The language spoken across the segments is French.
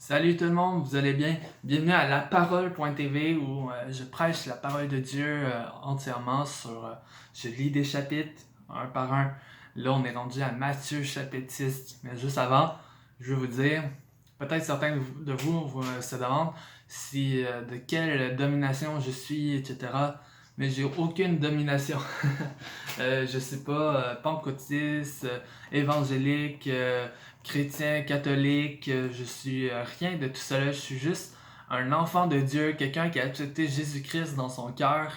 Salut tout le monde, vous allez bien? Bienvenue à laparole.tv où je prêche la parole de Dieu entièrement je lis des chapitres un par un. Là, on est rendu à Matthieu chapitre 6. Mais juste avant, je veux vous dire, peut-être certains de vous se demandent de quelle domination je suis, etc. Mais j'ai aucune domination. Je sais pas, pentecôtiste, évangélique, chrétien, catholique, je suis rien de tout cela. Je suis juste un enfant de Dieu, quelqu'un qui a accepté Jésus-Christ dans son cœur.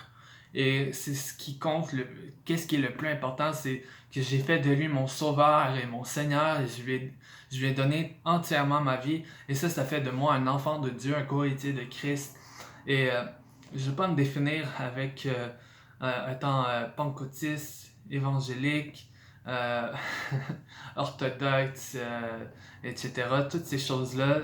Et c'est ce qui compte, qu'est-ce qui est le plus important, c'est que j'ai fait de lui mon sauveur et mon Seigneur. Et je lui ai donné entièrement ma vie. Et ça fait de moi un enfant de Dieu, un co-héritier de Christ. Et je ne vais pas me définir avec étant pentecôtiste, évangélique, euh, orthodoxe, etc. Toutes ces choses-là,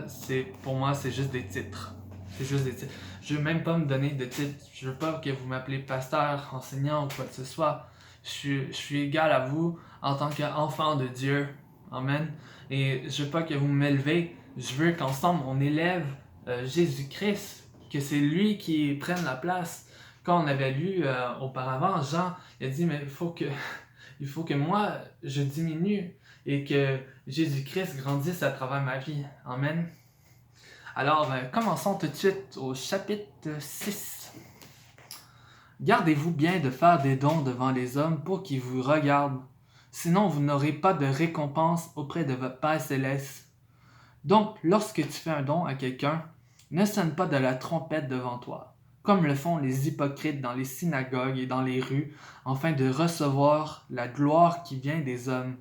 pour moi, c'est juste des titres. C'est juste des titres. Je veux même pas me donner de titre. Je veux pas que vous m'appelez pasteur, enseignant ou quoi que ce soit. Je suis égal à vous en tant qu'enfant de Dieu. Amen. Et je veux pas que vous m'élevez. Je veux qu'ensemble, on élève Jésus-Christ. Que c'est lui qui prenne la place. Quand on avait lu auparavant, Jean, il a dit, mais il faut que moi, je diminue et que Jésus-Christ grandisse à travers ma vie. Amen. Alors, commençons tout de suite au chapitre 6. Gardez-vous bien de faire des dons devant les hommes pour qu'ils vous regardent. Sinon, vous n'aurez pas de récompense auprès de votre Père céleste. Donc, lorsque tu fais un don à quelqu'un, ne sonne pas de la trompette devant toi, comme le font les hypocrites dans les synagogues et dans les rues, afin de recevoir la gloire qui vient des hommes.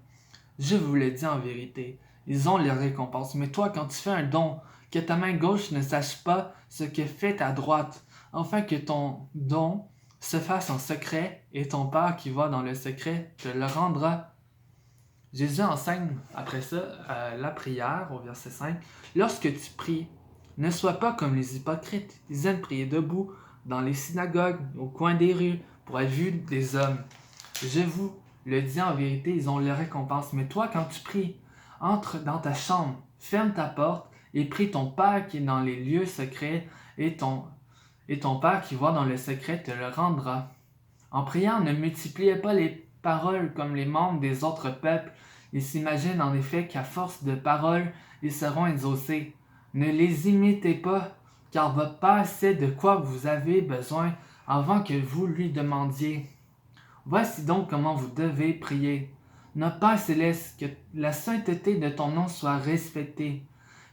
Je vous le dis en vérité, ils ont leur récompense. Mais toi, quand tu fais un don, que ta main gauche ne sache pas ce que fait ta droite, afin que ton don se fasse en secret, et ton Père qui va dans le secret te le rendra. Jésus enseigne après ça la prière au verset 5. Lorsque tu pries, ne sois pas comme les hypocrites. Ils aiment prier debout dans les synagogues, au coin des rues, pour être vus des hommes. Je vous le dis en vérité, ils ont leur récompense. Mais toi, quand tu pries, entre dans ta chambre, ferme ta porte et prie ton Père qui est dans les lieux secrets, et ton Père qui voit dans le secret te le rendra. En priant, ne multipliez pas les paroles comme les membres des autres peuples. Ils s'imaginent en effet qu'à force de paroles, ils seront exaucés. Ne les imitez pas, car votre Père sait de quoi vous avez besoin avant que vous lui demandiez. Voici donc comment vous devez prier. Notre Père céleste, que la sainteté de ton nom soit respectée.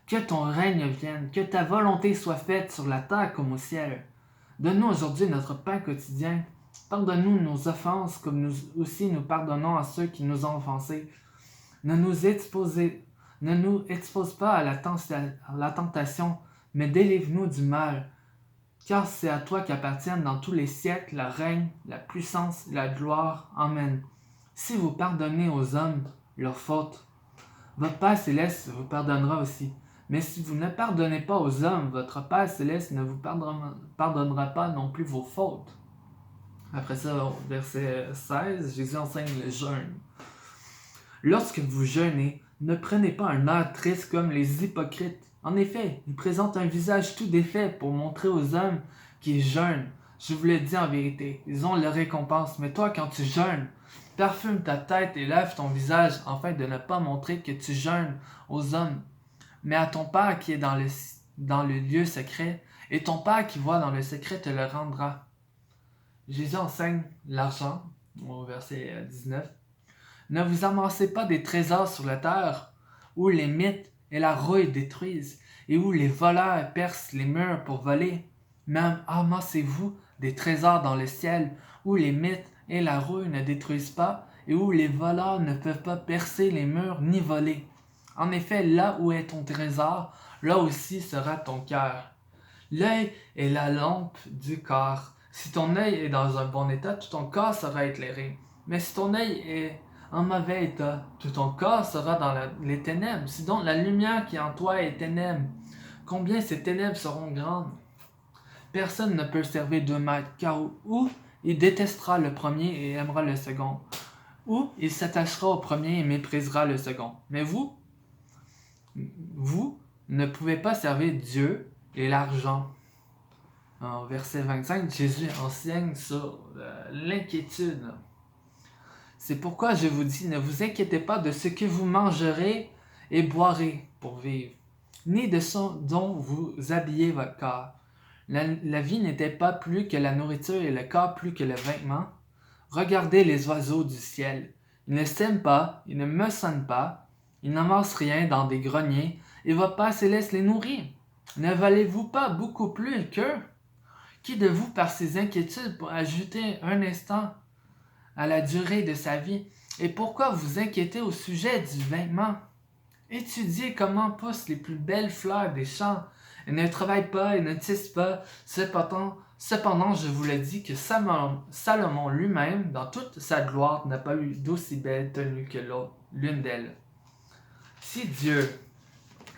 Que ton règne vienne, que ta volonté soit faite sur la terre comme au ciel. Donne-nous aujourd'hui notre pain quotidien. Pardonne-nous nos offenses comme nous aussi nous pardonnons à ceux qui nous ont offensés. Ne nous expose pas à la tentation, mais délivre-nous du mal. Car c'est à toi qu'appartiennent dans tous les siècles le règne, la puissance et la gloire. Amen. Si vous pardonnez aux hommes leurs fautes, votre Père céleste vous pardonnera aussi. Mais si vous ne pardonnez pas aux hommes, votre Père céleste ne vous pardonnera pas non plus vos fautes. Après ça, au verset 16, Jésus enseigne le jeûne. Lorsque vous jeûnez, ne prenez pas un air triste comme les hypocrites. En effet, ils présentent un visage tout défait pour montrer aux hommes qu'ils jeûnent. Je vous le dis en vérité, ils ont leur récompense. Mais toi, quand tu jeûnes, parfume ta tête et lave ton visage afin de ne pas montrer que tu jeûnes aux hommes, mais à ton Père qui est dans le lieu secret, et ton Père qui voit dans le secret te le rendra. Jésus enseigne l'argent, au verset 19. Ne vous amassez pas des trésors sur la terre, où les mythes et la rouille détruisent, et où les voleurs percent les murs pour voler. Mais amassez-vous des trésors dans le ciel, où les mythes et la rouille ne détruisent pas, et où les voleurs ne peuvent pas percer les murs ni voler. En effet, là où est ton trésor, là aussi sera ton cœur. L'œil est la lampe du corps. Si ton œil est dans un bon état, tout ton corps sera éclairé. Mais si ton œil est en mauvais état, tout ton corps sera dans les ténèbres. Si donc la lumière qui est en toi est ténèbres, combien ces ténèbres seront grandes? Personne ne peut servir deux maîtres, car ou il détestera le premier et aimera le second, ou il s'attachera au premier et méprisera le second. Mais vous, ne pouvez pas servir Dieu et l'argent. En verset 25, Jésus enseigne sur l'inquiétude. C'est pourquoi je vous dis, ne vous inquiétez pas de ce que vous mangerez et boirez pour vivre, ni de ce dont vous habillez votre corps. La vie n'était pas plus que la nourriture et le corps plus que le vêtement. Regardez les oiseaux du ciel. Ils ne sèment pas, ils ne moissonnent pas, ils n'amassent rien dans des greniers, et votre Père céleste les nourrit. Ne valez-vous pas beaucoup plus qu'eux? Qui de vous, par ses inquiétudes, pour ajouter un instant à la durée de sa vie? Et pourquoi vous inquiétez au sujet du vêtement? Étudiez comment poussent les plus belles fleurs des champs. Elles ne travaillent pas et ne tissent pas. Cependant, je vous le dis que Salomon lui-même, dans toute sa gloire, n'a pas eu d'aussi belle tenue que l'une d'elles. Si Dieu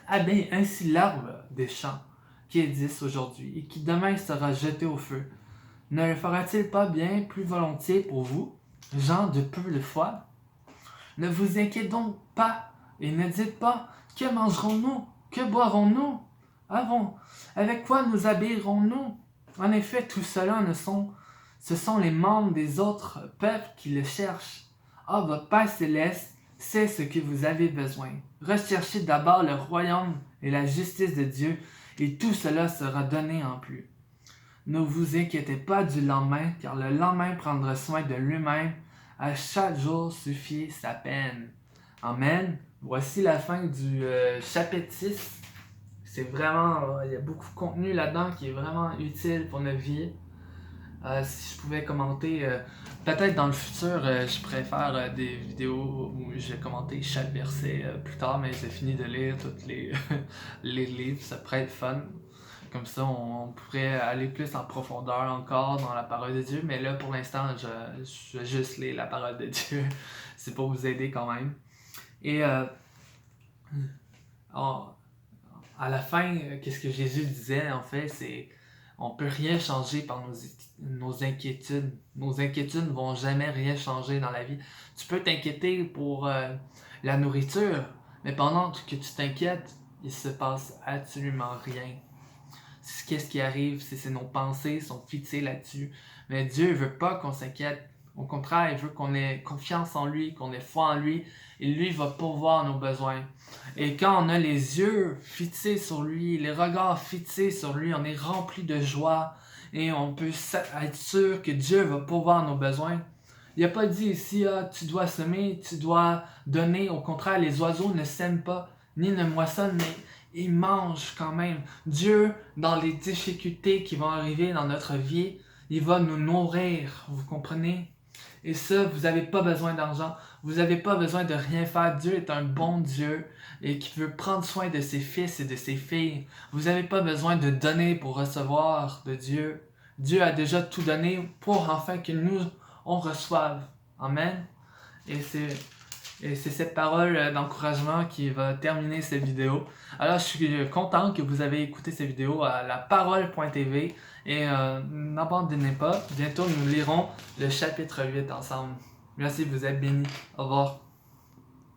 habille ainsi l'arbre des champs, qui existe aujourd'hui et qui demain sera jeté au feu, ne le fera-t-il pas bien plus volontiers pour vous, gens de peu de foi? Ne vous inquiétez donc pas et ne dites pas « Que mangerons-nous? Que boirons-nous? Avec quoi nous habillerons-nous » En effet, tout cela ce sont les membres des autres peuples qui le cherchent. Ah, votre Père céleste sait ce que vous avez besoin. Recherchez d'abord le royaume et la justice de Dieu, et tout cela sera donné en plus. Ne vous inquiétez pas du lendemain, car le lendemain prendra soin de lui-même. À chaque jour suffit sa peine. Amen. Voici la fin du chapitre 6. C'est vraiment, il y a beaucoup de contenu là-dedans qui est vraiment utile pour notre vie. Si je pouvais commenter, peut-être dans le futur, je préfère des vidéos où je vais commenter chaque verset plus tard, mais j'ai fini de lire tous les, les livres, ça pourrait être fun. Comme ça, on pourrait aller plus en profondeur encore dans la parole de Dieu, mais là, pour l'instant, je vais juste lire la parole de Dieu. C'est pour vous aider quand même. Et à la fin, qu'est-ce que Jésus disait, en fait, c'est on peut rien changer par nos inquiétudes. Nos inquiétudes ne vont jamais rien changer dans la vie. Tu peux t'inquiéter pour la nourriture, mais pendant que tu t'inquiètes, il se passe absolument rien. Qu'est-ce qui arrive, c'est nos pensées sont fixées là-dessus. Mais Dieu ne veut pas qu'on s'inquiète. Au contraire, il veut qu'on ait confiance en lui, qu'on ait foi en lui, et lui va pourvoir nos besoins. Et quand on a les yeux fixés sur lui, les regards fixés sur lui, on est rempli de joie et on peut être sûr que Dieu va pourvoir nos besoins. Il n'a pas dit ici, tu dois semer, tu dois donner. Au contraire, les oiseaux ne sèment pas, ni ne moissonnent, mais ils mangent quand même. Dieu, dans les difficultés qui vont arriver dans notre vie, il va nous nourrir, vous comprenez? Et ça, vous n'avez pas besoin d'argent, vous n'avez pas besoin de rien faire. Dieu est un bon Dieu et qui veut prendre soin de ses fils et de ses filles. Vous n'avez pas besoin de donner pour recevoir de Dieu. Dieu a déjà tout donné pour enfin que nous, on reçoive. Amen. Et c'est cette parole d'encouragement qui va terminer cette vidéo. Alors, je suis content que vous avez écouté cette vidéo à laparole.tv et n'abandonnez pas. Bientôt, nous lirons le chapitre 8 ensemble. Merci, vous êtes bénis. Au revoir.